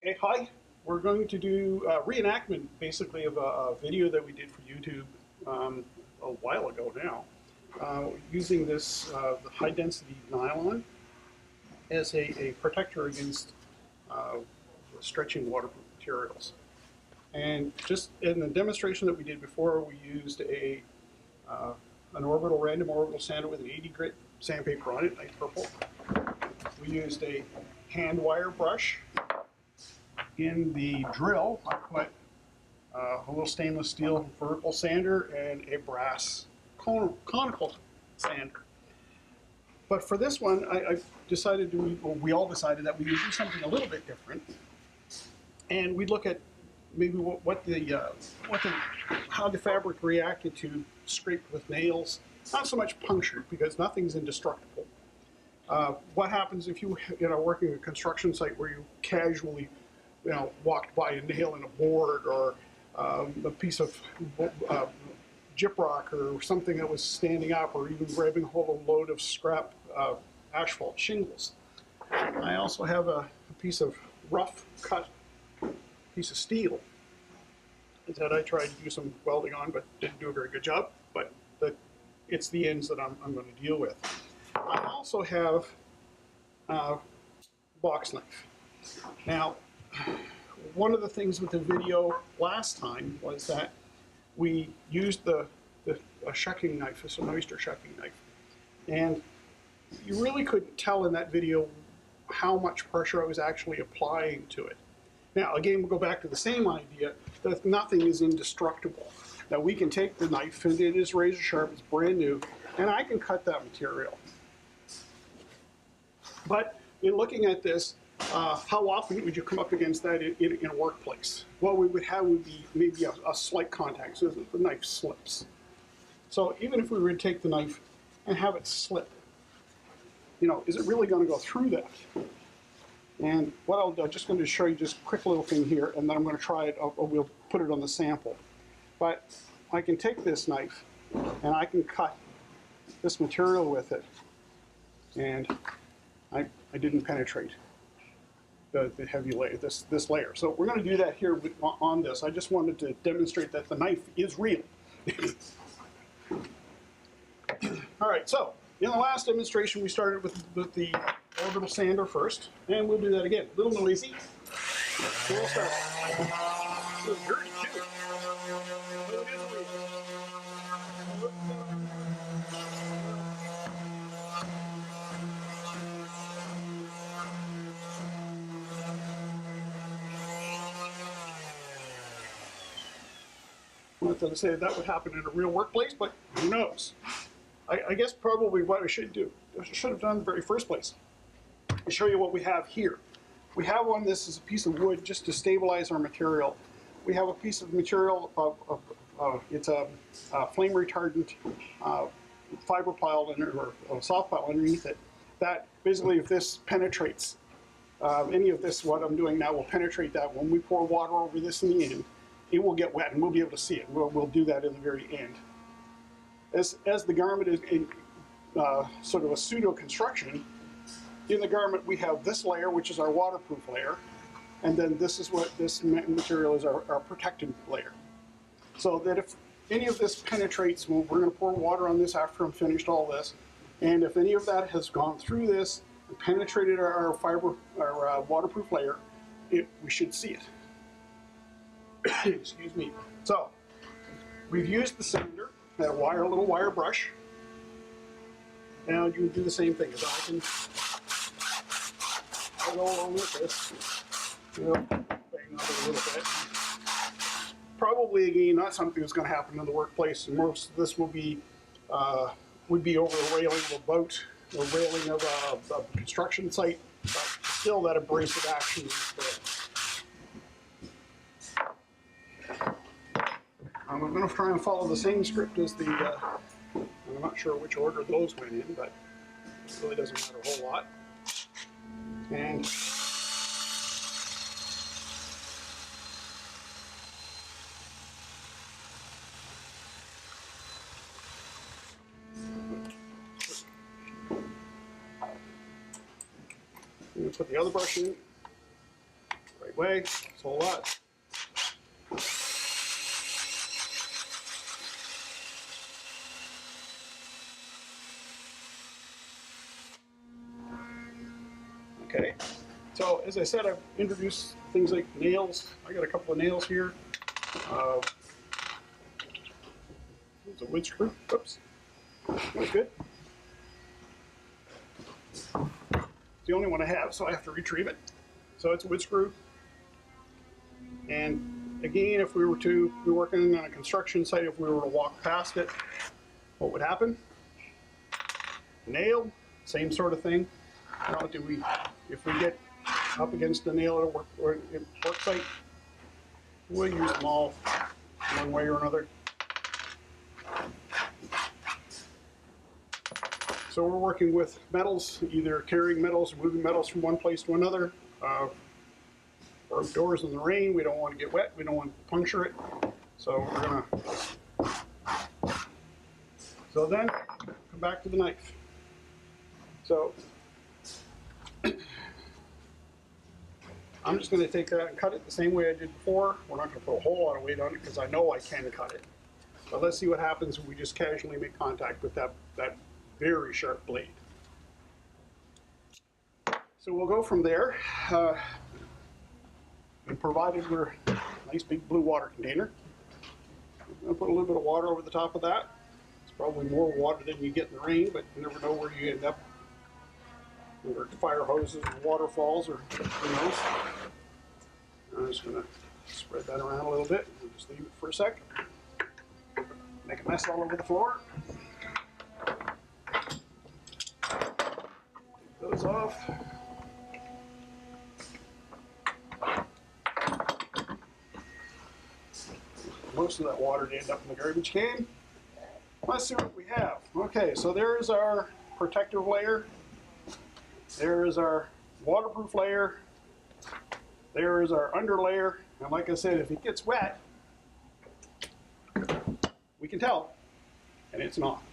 Hey, hi. We're going to do a reenactment, basically, of a video that we did for YouTube a while ago now, using this the high-density nylon as a protector against stretching waterproof materials. And just in the demonstration that we did before, we used an random orbital sander with an 80 grit sandpaper on it, nice purple. We used a hand wire brush. In the drill, I put a little stainless steel vertical sander and a brass conical sander. But for this one, I decided we all decided that we would do something a little bit different, and we'd look at maybe how the fabric reacted to scraped with nails. Not so much punctured, because nothing's indestructible. What happens if you working a construction site where you casually walked by a nail in a board, or a piece of gyprock or something that was standing up, or even grabbing hold of a load of scrap asphalt shingles. I also have a piece of rough cut piece of steel that I tried to do some welding on, but didn't do a very good job. But it's the ends that I'm going to deal with. I also have a box knife. Now, one of the things with the video last time was that we used a shucking knife, it's an oyster shucking knife, and you really couldn't tell in that video how much pressure I was actually applying to it. Now, again, we'll go back to the same idea that nothing is indestructible. That we can take the knife, and it is razor sharp, it's brand new, and I can cut that material. But in looking at this, how often would you come up against that in a workplace? What we would have would be maybe a slight contact, so that the knife slips. So even if we were to take the knife and have it slip, is it really going to go through that? And what I'll do, I'm just going to show you just a quick little thing here, and then I'm going to try it, we'll put it on the sample. But I can take this knife, and I can cut this material with it, and I didn't penetrate the heavy layer, this layer. So we're going to do that here on this. I just wanted to demonstrate that the knife is real. All right, so in the last demonstration we started with the orbital sander first, and we'll do that again. A little noisy. So we'll start. A little dirty too. But it is real. Not to say that would happen in a real workplace, but who knows? I guess probably what I should have done in the very first place, is show you what we have here. We have this is a piece of wood just to stabilize our material. We have a piece of material it's a flame retardant fiber pile or soft pile underneath it. That basically, if this penetrates, any of this, what I'm doing now will penetrate that. When we pour water over this in the end, it will get wet, and we'll be able to see it. We'll do that in the very end. As the garment is in sort of a pseudo construction, in the garment we have this layer, which is our waterproof layer, and then this is what this material is, our protectant layer. So that if any of this penetrates, we're going to pour water on this after I'm finished all this, and if any of that has gone through this and penetrated our waterproof layer, we should see it. Excuse me. So we've used the sander and a little wire brush. Now you can do the same thing. I'll go along with this. Bang on it a little bit. Probably again not something that's going to happen in the workplace. Most of this would be over a railing of a boat or railing of a construction site, but still that abrasive action is there. I'm going to try and follow the same script as I'm not sure which order those went in, but it really doesn't matter a whole lot. And I'm going to put the other brush in right right way. So a lot. Okay, so as I said, I've introduced things like nails. I got a couple of nails here. There's a wood screw. Oops, that's good. It's the only one I have, so I have to retrieve it. So it's a wood screw. And again, if we were to be working on a construction site, if we were to walk past it, what would happen? Nail, same sort of thing. How do we, if we get up against the nail at a work site, we'll use them all one way or another. So we're working with metals, either carrying metals or moving metals from one place to another. We're outdoors in the rain, we don't want to get wet, we don't want to puncture it. So we're gonna, so then come back to the knife. So I'm just going to take that and cut it the same way I did before. We're not going to put a whole lot of weight on it because I know I can cut it. But let's see what happens when we just casually make contact with that very sharp blade. So we'll go from there. And provided we're a nice big blue water container, I'm going to put a little bit of water over the top of that. It's probably more water than you get in the rain, but you never know where you end up. Or fire hoses or waterfalls or who knows. I'm just going to spread that around a little bit and just leave it for a sec. Make a mess all over the floor. Take those off. Most of that water to end up in the garbage can. Let's see what we have. Okay, so there's our protective layer. There is our waterproof layer. There is our under layer. And like I said, if it gets wet, we can tell, and it's not.